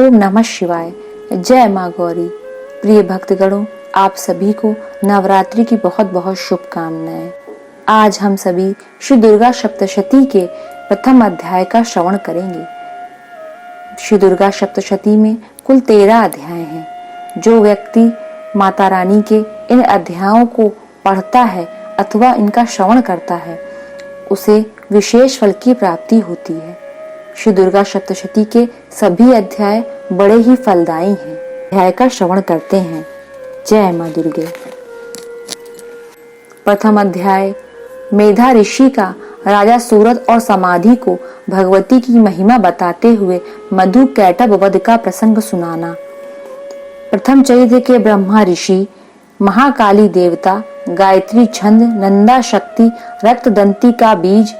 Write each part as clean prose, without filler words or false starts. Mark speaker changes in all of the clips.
Speaker 1: ओम नमः शिवाय। जय माँ गौरी। प्रिय भक्तगणों, आप सभी को नवरात्रि की बहुत बहुत शुभकामनाएं। आज हम सभी श्री दुर्गा सप्तशती के प्रथम अध्याय का श्रवण करेंगे। श्री दुर्गा सप्तशती में कुल 13 अध्याय हैं। जो व्यक्ति माता रानी के इन अध्यायों को पढ़ता है अथवा इनका श्रवण करता है, उसे विशेष फल की प्राप्ति होती है। श्री दुर्गा सप्तशती के सभी अध्याय बड़े ही फलदायी हैं। अध्याय का श्रवण करते हैं। जय मां दुर्गे। प्रथम अध्याय, मेधा ऋषि का राजा सूरत और समाधि को भगवती की महिमा बताते हुए मधु कैटभ वध का प्रसंग सुनाना। प्रथम चरित्र के ब्रह्मा ऋषि, महाकाली देवता, गायत्री छंद, नंदा शक्ति, रक्तदंती का बीज,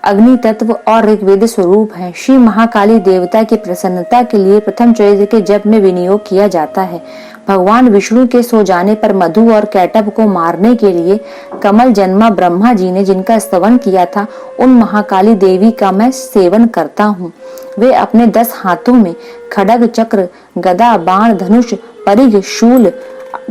Speaker 1: अग्नि तत्व और ऋग्वेद स्वरूप है। श्री महाकाली देवता की प्रसन्नता के लिए प्रथम चरित्र के जप में विनियोग किया जाता है। भगवान विष्णु के सो जाने पर मधु और कैटभ को मारने के लिए कमल जन्मा ब्रह्मा जी ने जिनका स्तवन किया था, उन महाकाली देवी का मैं सेवन करता हूँ। वे अपने 10 हाथों में खड्ग, चक्र, गदा, बाण, धनुष, परिघ, शूल,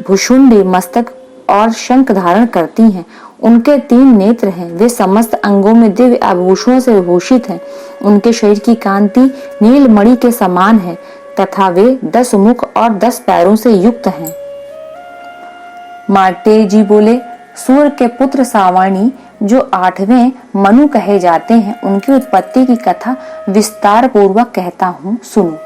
Speaker 1: भुशुंडी, मस्तक और शंख धारण करती हैं। उनके 3 नेत्र हैं। वे समस्त अंगों में दिव्य आभूषणों से विभूषित हैं। उनके शरीर की कांति नीलमणि के समान है तथा वे 10 मुख और 10 पैरों से युक्त हैं। मार्टेय जी बोले, सूर्य के पुत्र सावर्णी जो 8वें मनु कहे जाते हैं, उनकी उत्पत्ति की कथा विस्तार पूर्वक कहता हूँ, सुनो।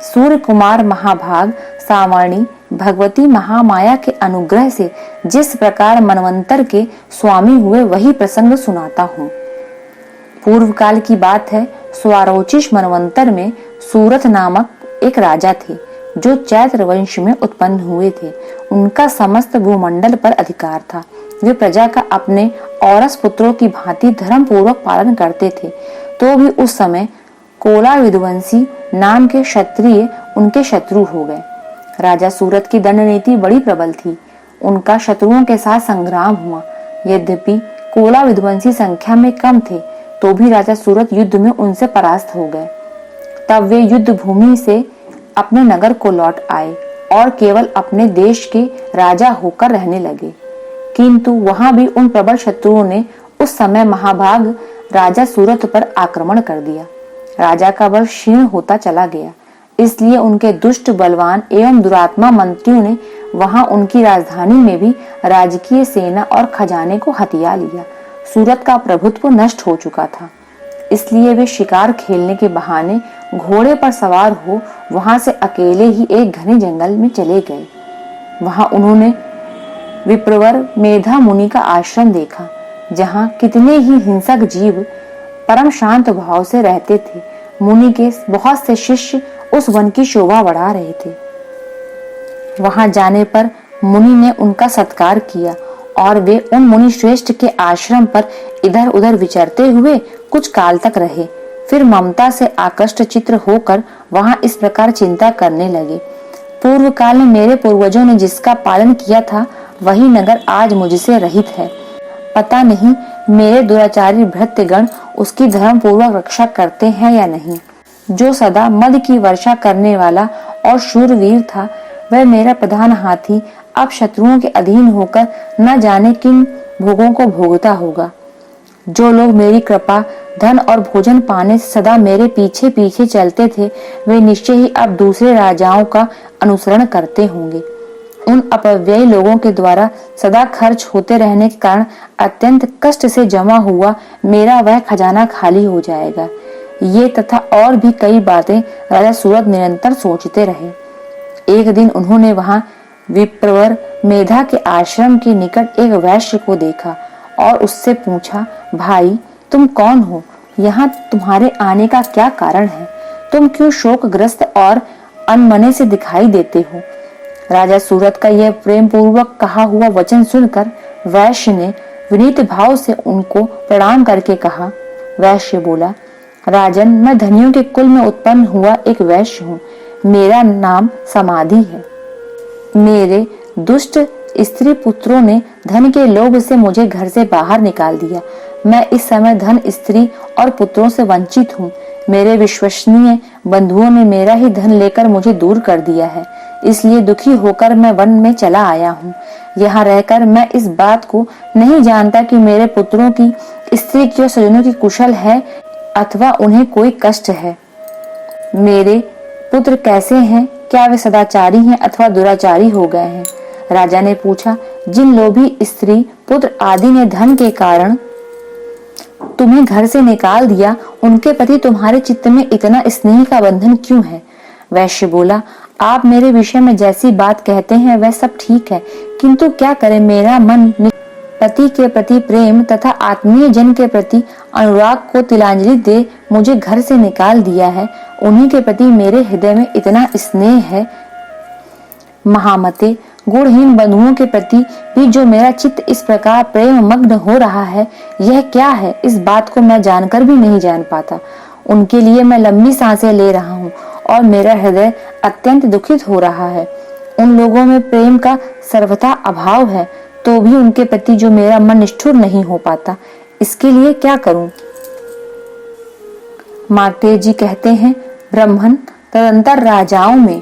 Speaker 1: सूर्य कुमार महाभाग सावर्णी भगवती महामाया के अनुग्रह से जिस प्रकार मनवंतर के स्वामी हुए, वही प्रसंग सुनाता हूँ। पूर्व काल की बात है। स्वारोचिष मनवंतर में सूरत नामक एक राजा थे जो चैत्र वंश में उत्पन्न हुए थे। उनका समस्त भूमंडल पर अधिकार था। वे प्रजा का अपने औरस पुत्रों की भांति धर्म पूर्वक पालन करते थे। तो भी उस समय कोला विध्वंसी नाम के क्षत्रिय उनके शत्रु हो गए। राजा सूरत की दंड नीति बड़ी प्रबल थी। उनका शत्रुओं के साथ संग्राम हुआ। यद्यपि कोला विध्वंसी संख्या में कम थे, तो भी राजा सूरत युद्ध में उनसे परास्त हो गए। तब वे युद्ध भूमि से अपने नगर को लौट आए और केवल अपने देश के राजा होकर रहने लगे। किंतु वहां भी उन प्रबल शत्रुओं ने उस समय महाभाग राजा सूरत पर आक्रमण कर दिया। राजा का बल क्षीण होता चला गया। इसलिए उनके दुष्ट, बलवान एवं दुरात्मा मंत्रियों ने वहां उनकी राजधानी में भी राजकीय सेना और खजाने को हथिया लिया। सूरत का प्रभुत्व नष्ट हो चुका था। इसलिए वे शिकार खेलने के बहाने घोड़े पर सवार हो वहां से अकेले ही एक घने जंगल में चले गए। वहां उन्होंने विप्रवर मेधा मुनि का आश्रम देखा, जहां कितने ही हिंसक जीव परम शांत भाव से रहते थे। मुनि के बहुत से शिष्य उस वन की शोभा बढ़ा रहे थे। वहां जाने पर मुनि ने उनका सत्कार किया और वे उन मुनि श्रेष्ठ के आश्रम पर इधर उधर विचरते हुए कुछ काल तक रहे। फिर ममता से आकृष्ट चित्र होकर वहां इस प्रकार चिंता करने लगे, पूर्व काल में मेरे पूर्वजों ने जिसका पालन किया था, वही नगर आज मुझसे रहित है। पता नहीं मेरे दुराचारी भृत्यगण उसकी धर्म पूर्वक रक्षा करते हैं या नहीं। जो सदा मद की वर्षा करने वाला और शूरवीर था, वह मेरा प्रधान हाथी अब शत्रुओं के अधीन होकर न जाने किन भोगों को भोगता होगा। जो लोग मेरी कृपा, धन और भोजन पाने से सदा मेरे पीछे पीछे चलते थे, वे निश्चय ही अब दूसरे राजाओं का अनुसरण करते होंगे। उन अपव्ययी लोगों के द्वारा सदा खर्च होते रहने के कारण अत्यंत कष्ट से जमा हुआ मेरा वह खजाना खाली हो जाएगा। ये तथा और भी कई बातें राजा सूरत निरंतर सोचते रहे। एक दिन उन्होंने वहां विप्रवर मेधा के आश्रम के निकट एक वैश्य को देखा और उससे पूछा, भाई तुम कौन हो? यहाँ तुम्हारे आने का क्या कारण है? तुम क्यों शोकग्रस्त और अनमने से दिखाई देते हो? राजा सूरत का यह प्रेम पूर्वक कहा हुआ वचन सुनकर वैश्य ने विनीत भाव से उनको प्रणाम करके कहा। वैश्य बोला, राजन, मैं धनियों के कुल में उत्पन्न हुआ एक वैश्य हूँ। मेरा नाम समाधि है। मेरे दुष्ट स्त्री पुत्रों ने धन के लोभ से मुझे घर से बाहर निकाल दिया। मैं इस समय धन, स्त्री और पुत्रों से वंचित हूँ। मेरे विश्वसनीय बंधुओं ने मेरा ही धन लेकर मुझे दूर कर दिया है, इसलिए दुखी होकर मैं वन में चला आया हूँ। यहाँ रहकर मैं इस बात को नहीं जानता कि मेरे पुत्रों की, स्त्री की और स्वजनों की कुशल है अथवा उन्हें कोई कष्ट है। मेरे पुत्र कैसे हैं? क्या वे सदाचारी हैं अथवा दुराचारी हो गए हैं? राजा ने पूछा, जिन लोभी स्त्री, पुत्र आदि ने धन के कारण तुम्हें घर से निकाल दिया, उनके प्रति तुम्हारे चित्त में इतना स्नेह का बंधन क्यों है? वैश्य बोला, आप मेरे विषय में जैसी बात कहते हैं वह सब ठीक है, किंतु क्या करें, मेरा मन पति के प्रति प्रेम तथा आत्मीय जन के प्रति अनुराग को तिलांजलि दे मुझे घर से निकाल दिया है। उन्हीं के प्रति मेरे हृदय में इतना स्नेह है। महामते, गुणहीन बंधुओं के प्रति भी जो मेरा चित्त इस प्रकार प्रेम मग्न हो रहा है, यह क्या है? इस बात को मैं जानकर भी नहीं जान पाता। उनके लिए मैं लंबी सांसें ले रहा हूँ और मेरा हृदय अत्यंत दुखित हो रहा है। उन लोगों में प्रेम का सर्वथा अभाव है, तो भी उनके प्रति जो मेरा मन निष्ठुर नहीं हो पाता, इसके लिए क्या करूं? मार्कंडेय जी कहते हैं, ब्रह्मन तदंतर राजाओं में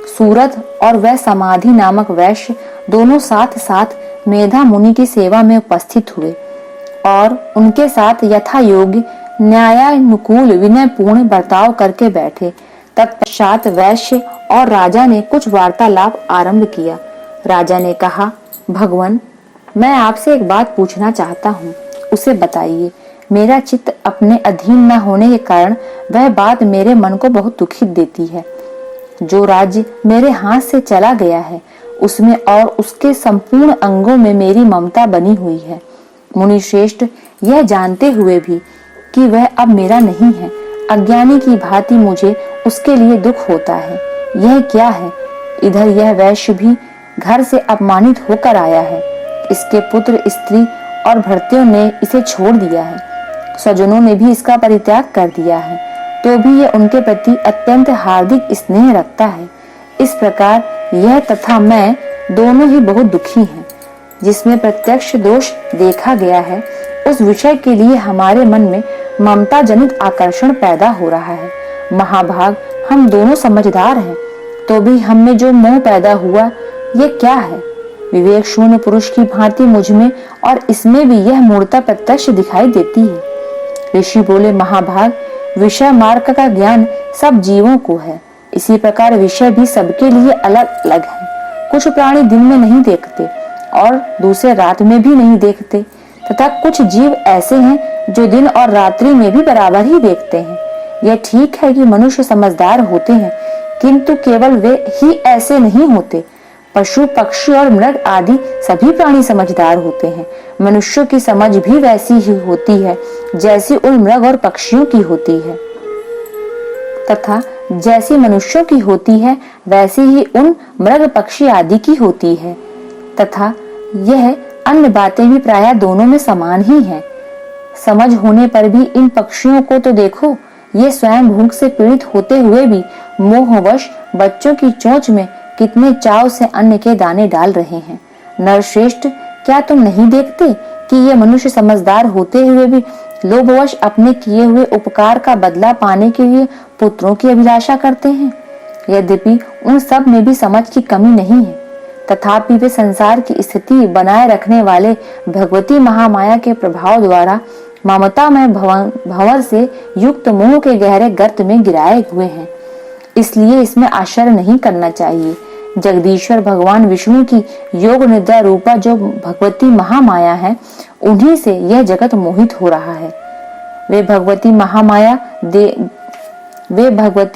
Speaker 1: सूरत और वह समाधि नामक वैश्य दोनों साथ साथ मेधा मुनि की सेवा में उपस्थित हुए और उनके साथ यथा योग्य न्यायानुकूल विनय पूर्ण बर्ताव करके बैठे। तत्पश्चात वैश्य और राजा ने कुछ वार्तालाप आरंभ किया। राजा ने कहा, भगवान, मैं आपसे एक बात पूछना चाहता हूँ, उसे बताइए। मेरा चित्त अपने अधीन न होने के कारण वह बात मेरे मन को बहुत दुखित देती है। जो राज्य मेरे हाथ से चला गया है, उसमें और उसके संपूर्ण अंगों में मेरी ममता बनी हुई है। मुनि श्रेष्ठ, यह जानते हुए भी कि वह अब मेरा नहीं है, अज्ञानी की भांति मुझे उसके लिए दुख होता है। यह क्या है? इधर यह वैश्य भी घर से अपमानित होकर आया है। इसके पुत्र, स्त्री और भृत्यों ने इसे छोड़ दिया है। स्वजनों ने भी इसका परित्याग कर दिया है, तो भी यह उनके प्रति अत्यंत हार्दिक स्नेह रखता है। इस प्रकार यह तथा मैं दोनों ही बहुत दुखी हैं। जिसमें प्रत्यक्ष दोष देखा गया है, उस विषय के लिए हमारे मन में ममता जनित आकर्षण पैदा हो रहा है। महाभाग, हम दोनों समझदार हैं, तो भी हम में जो मोह पैदा हुआ, यह क्या है? विवेक शून्य पुरुष की भांति मुझ में और इसमें भी यह मूर्ता प्रत्यक्ष दिखाई देती है। ऋषि बोले, महाभाग, विषय मार्ग का ज्ञान सब जीवों को है, इसी प्रकार विषय भी सबके लिए अलग अलग है। कुछ प्राणी दिन में नहीं देखते और दूसरे रात में भी नहीं देखते, तथा कुछ जीव ऐसे हैं जो दिन और रात्रि में भी बराबर ही देखते हैं। यह ठीक है कि मनुष्य समझदार होते हैं, किंतु केवल वे ही ऐसे नहीं होते। पशु, पक्षी और मृग आदि सभी प्राणी समझदार होते हैं। मनुष्यों की समझ भी वैसी ही होती है जैसी उन मृग और पक्षियों की होती है, तथा जैसी मनुष्यों की होती है वैसी ही उन मृग, पक्षी आदि की होती है, तथा यह अन्य बातें भी प्रायः दोनों में समान ही हैं। समझ होने पर भी इन पक्षियों को तो देखो, ये स्वयं भूख से पीड़ित होते हुए भी मोहवश बच्चों की चोंच में कितने चाव से अन्न के दाने डाल रहे हैं। नरश्रेष्ठ, क्या तुम नहीं देखते कि ये मनुष्य समझदार होते हुए भी लोभवश अपने किए हुए उपकार का बदला पाने के लिए पुत्रों की अभिलाषा करते हैं? यद्यपि उन सब में भी समझ की कमी नहीं है, तथापि वे संसार की स्थिति बनाए रखने वाले भगवती महामाया के प्रभाव द्वारा ममता में भंवर से युक्त मोह के गहरे गर्त में गिराए हुए हैं। इसलिए इसमें आश्चर्य नहीं करना चाहिए। जगदीश्वर भगवान विष्णु की योग निद्रा रूपा जो भगवती महामाया है, उन्हीं से यह जगत मोहित हो रहा है। वे भगवती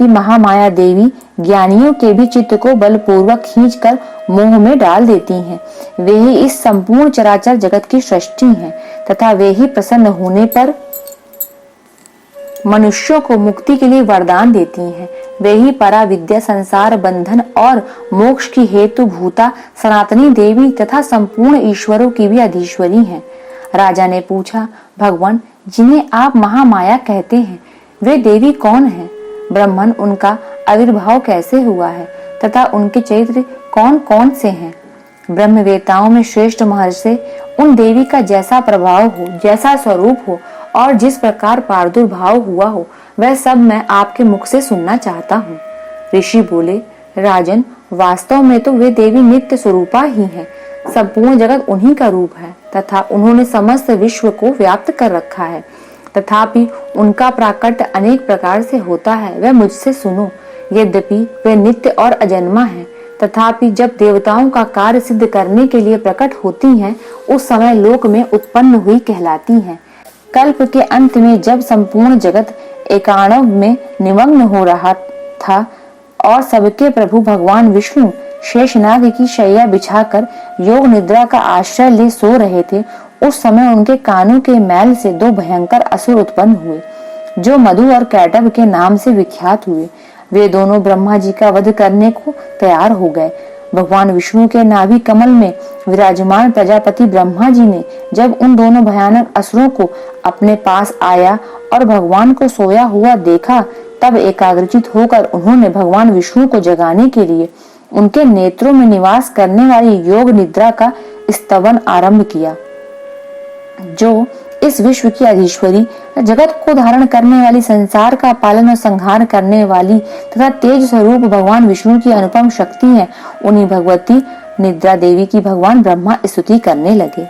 Speaker 1: महामाया देवी ज्ञानियों के भी चित्त को बलपूर्वक खींचकर मोह में डाल देती हैं। वे ही इस संपूर्ण चराचर जगत की सृष्टि हैं, तथा वे ही प्रसन्न होने पर मनुष्यों को मुक्ति के लिए वरदान देती हैं। वे ही परा विद्या, संसार बंधन और मोक्ष की हेतु भूता सनातनी देवी तथा संपूर्ण ईश्वरों की भी अधीश्वरी हैं। राजा ने पूछा, भगवान, जिन्हें आप महामाया कहते हैं, वे देवी कौन हैं? ब्रह्मन, उनका आविर्भाव कैसे हुआ है तथा उनके चरित्र कौन कौन से हैं? ब्रह्मवेताओं में श्रेष्ठ महर्षि उन देवी का जैसा प्रभाव हो, जैसा स्वरूप हो और जिस प्रकार प्रादुर्भाव हुआ हो वह सब मैं आपके मुख से सुनना चाहता हूँ। ऋषि बोले, राजन, वास्तव में तो वे देवी नित्य स्वरूपा ही हैं। संपूर्ण जगत उन्हीं का रूप है तथा उन्होंने समस्त विश्व को व्याप्त कर रखा है। तथापि उनका प्राकट्य अनेक प्रकार से होता है, वह मुझसे सुनो। यद्यपि वे नित्य और अजन्मा है, तथापि जब देवताओं का कार्य सिद्ध करने के लिए प्रकट होती हैं, उस समय लोक में उत्पन्न हुई कहलाती हैं। कल्प के अंत में जब संपूर्ण जगत एकाणव में निमग्न हो रहा था और सबके प्रभु भगवान विष्णु शेषनाग की शैया बिछाकर योग निद्रा का आश्रय ले सो रहे थे, उस समय उनके कानों के मैल से दो भयंकर असुर उत्पन्न हुए, जो मधु और कैटभ के नाम से विख्यात हुए। वे दोनों ब्रह्मा जी का वध करने को तैयार हो गए। भगवान विष्णु के नाभि कमल में विराजमान प्रजापति ब्रह्मा जी ने जब उन दोनों भयानक असुरों को अपने पास आया और भगवान को सोया हुआ देखा, तब एकाग्रचित होकर उन्होंने भगवान विष्णु को जगाने के लिए उनके नेत्रों में निवास करने वाली योग निद्रा का स्तवन आरंभ किया, जो इस विश्व की अधीश्वरी, जगत को धारण करने वाली, संसार का पालन और संहार करने वाली तथा तेज स्वरूप भगवान विष्णु की अनुपम शक्ति है। उन्हीं भगवती निद्रा देवी की भगवान ब्रह्मा स्तुति करने लगे।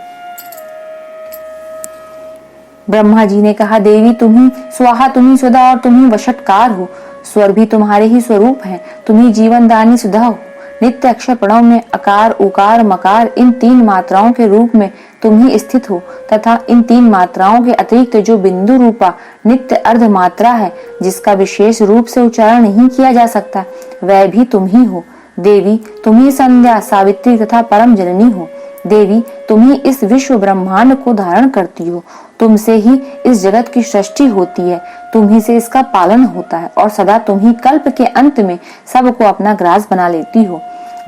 Speaker 1: ब्रह्मा जी ने कहा, देवी तुम ही स्वाहा, तुम ही सुधा और तुम ही वशटकार हो। स्वर भी तुम्हारे ही स्वरूप है, तुम ही जीवन दानी सुधा हो। नित्य अक्षर प्रणव में अकार, उकार, मकार इन तीन मात्राओं के रूप में तुम ही स्थित हो तथा इन तीन मात्राओं के अतिरिक्त जो बिंदु रूपा नित्य अर्ध मात्रा है, जिसका विशेष रूप से उच्चारण नहीं किया जा सकता, वह भी तुम ही हो। देवी तुम ही संध्या, सावित्री तथा परम जननी हो। देवी तुम ही इस विश्व ब्रह्मांड को धारण करती हो, तुमसे ही इस जगत की सृष्टि होती है, तुम ही से इसका पालन होता है और सदा तुम ही कल्प के अंत में सबको अपना ग्रास बना लेती हो।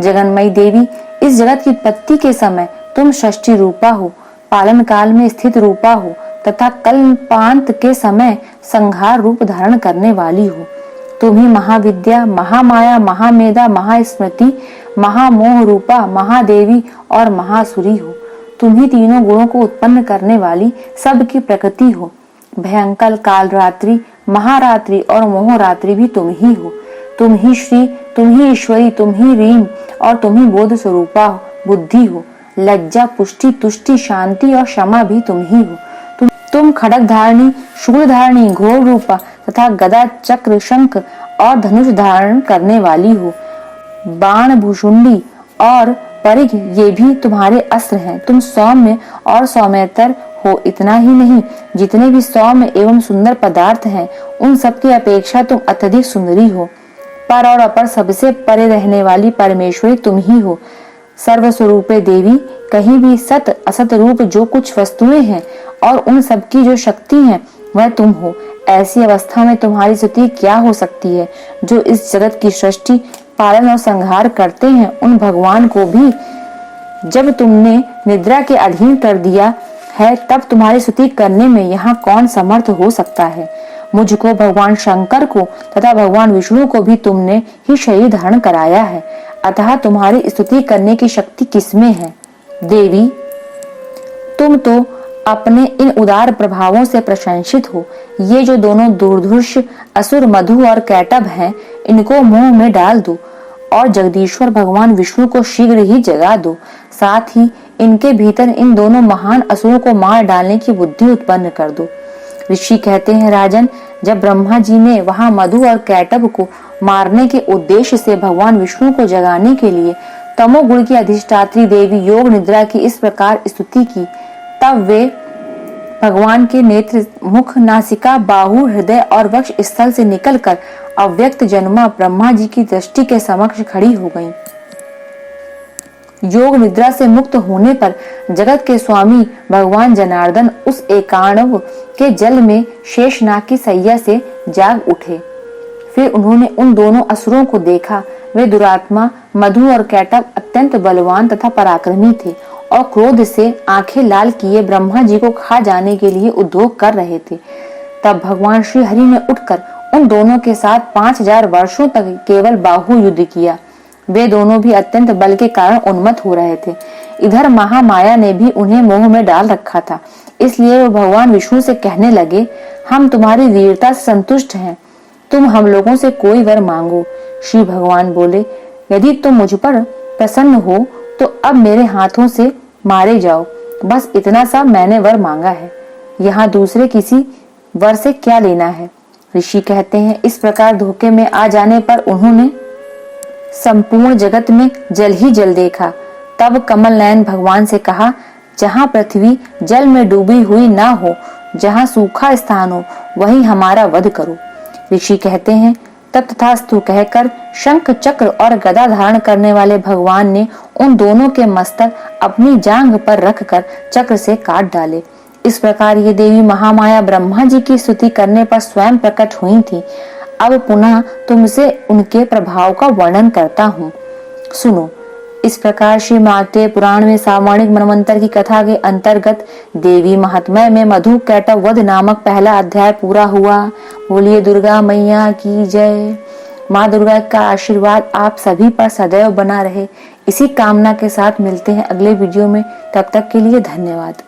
Speaker 1: जगन्मयी देवी, इस जगत की उत्पत्ति के समय तुम सृष्टि रूपा हो, पालन काल में स्थित रूपा हो तथा कल्पांत के समय संहार रूप धारण करने वाली हो। तुम ही महाविद्या, महामाया, महामेधा, महास्मृति, महामोह रूपा, महादेवी और महासुरी हो। तुम ही तीनों गुणों को उत्पन्न करने वाली सबकी प्रकृति हो। भयंकर काल रात्रि, महारात्रि और मोहरात्रि भी तुम ही हो। तुम ही श्री, तुम ही ईश्वरी, तुम ही रीम और तुम ही बोध स्वरूपा बुद्धि हो। लज्जा, पुष्टि, तुष्टि, शांति और क्षमा भी तुम ही हो। तुम खड़ग धारणी, शूल धारणी, घोर रूपा तथा गदा, चक्र, शंख और धनुष धारण करने वाली हो। बाण, भुषुंडी और परिघ ये भी तुम्हारे अस्त्र हैं। तुम सौम्य और सौम्यतर हो। इतना ही नहीं, जितने भी सौम्य एवं सुंदर पदार्थ हैं, उन सबकी अपेक्षा तुम अत्यधिक सुंदरी हो। पर और अपर सबसे परे रहने वाली परमेश्वरी तुम ही हो। सर्वस्वरूपे देवी, कहीं भी सत असत रूप जो कुछ वस्तुएं हैं और उन सबकी जो शक्ति है, वह तुम हो। ऐसी अवस्था में तुम्हारी स्तुति क्या हो सकती है? जो इस जगत की सृष्टि, पालन और संहार करते हैं, उन भगवान को भी जब तुमने निद्रा के अधीन कर दिया है, तब तुम्हारी स्तुति करने में यहाँ कौन समर्थ हो सकता है? मुझको, भगवान शंकर को तथा भगवान विष्णु को भी तुमने ही शरीर धारण कराया है, अतः तुम्हारी स्तुति करने की शक्ति किसमें है? देवी, तुम तो अपने इन उदार प्रभावों से प्रशंसित हो। ये जो दोनों दुर्धर्ष असुर मधु और कैटभ हैं, इनको मुंह में डाल दो और जगदीश्वर भगवान विष्णु को शीघ्र ही जगा दो। साथ ही इनके भीतर इन दोनों महान असुरों को मार डालने की बुद्धि उत्पन्न कर दो। ऋषि कहते हैं, राजन, जब ब्रह्मा जी ने वहां मधु और कैटभ को मारने के उद्देश्य से भगवान विष्णु को जगाने के लिए तमोगुण की अधिष्ठात्री देवी योग निद्रा की इस प्रकार स्तुति की, तब वे भगवान के नेत्र, मुख, नासिका, बाहु, हृदय और वक्ष स्थल से निकलकर अव्यक्त जन्मा ब्रह्मा जी की दृष्टि के समक्ष खड़ी हो गईं। योग निद्रा से मुक्त होने पर जगत के स्वामी भगवान जनार्दन उस एकाणव के जल में शेषनाग की सैया से जाग उठे। फिर उन्होंने उन दोनों असुरों को देखा। वे दुरात्मा मधु और कैटभ अत्यंत बलवान तथा पराक्रमी थे और क्रोध से आंखें लाल किए ब्रह्मा जी को खा जाने के लिए उद्योग कर रहे थे। तब भगवान श्री हरि ने उठकर उन दोनों के साथ 5000 वर्षों तक केवल बाहु युद्ध किया। वे दोनों भी अत्यंत बल के कारण उन्मत्त हो रहे थे। इधर महामाया ने भी उन्हें मोह में डाल रखा था। इसलिए वो भगवान विष्णु से कहने लगे, हम तुम्हारी वीरता से संतुष्ट हैं, तुम हम लोगों से कोई वर मांगो। श्री भगवान बोले, यदि तुम मुझ पर प्रसन्न हो तो अब मेरे हाथों से मारे जाओ, बस इतना सा मैंने वर मांगा है, यहाँ दूसरे किसी वर से क्या लेना है। ऋषि कहते हैं, इस प्रकार धोखे में आ जाने पर उन्होंने संपूर्ण जगत में जल ही जल देखा। तब कमल नयन भगवान से कहा, जहाँ पृथ्वी जल में डूबी हुई ना हो, जहाँ सूखा स्थान हो, वहीं हमारा वध करो। ऋषि कहते हैं, तब तथास्तु कहकर शंख चक्र और गदा धारण करने वाले भगवान ने उन दोनों के मस्तक अपनी जांघ पर रखकर चक्र से काट डाले। इस प्रकार ये देवी महामाया ब्रह्मा जी की स्तुति करने पर स्वयं प्रकट हुई थी। अब पुनः तुमसे उनके प्रभाव का वर्णन करता हूँ, सुनो। इस प्रकार श्री मार्कंडेय पुराण में सावर्णिक मनवंतर की कथा के अंतर्गत देवी महात्म्य में मधु कैटव वध नामक पहला अध्याय पूरा हुआ। बोलिए दुर्गा मैया की जय। माँ दुर्गा का आशीर्वाद आप सभी पर सदैव बना रहे, इसी कामना के साथ मिलते हैं अगले वीडियो में। तब तक के लिए धन्यवाद।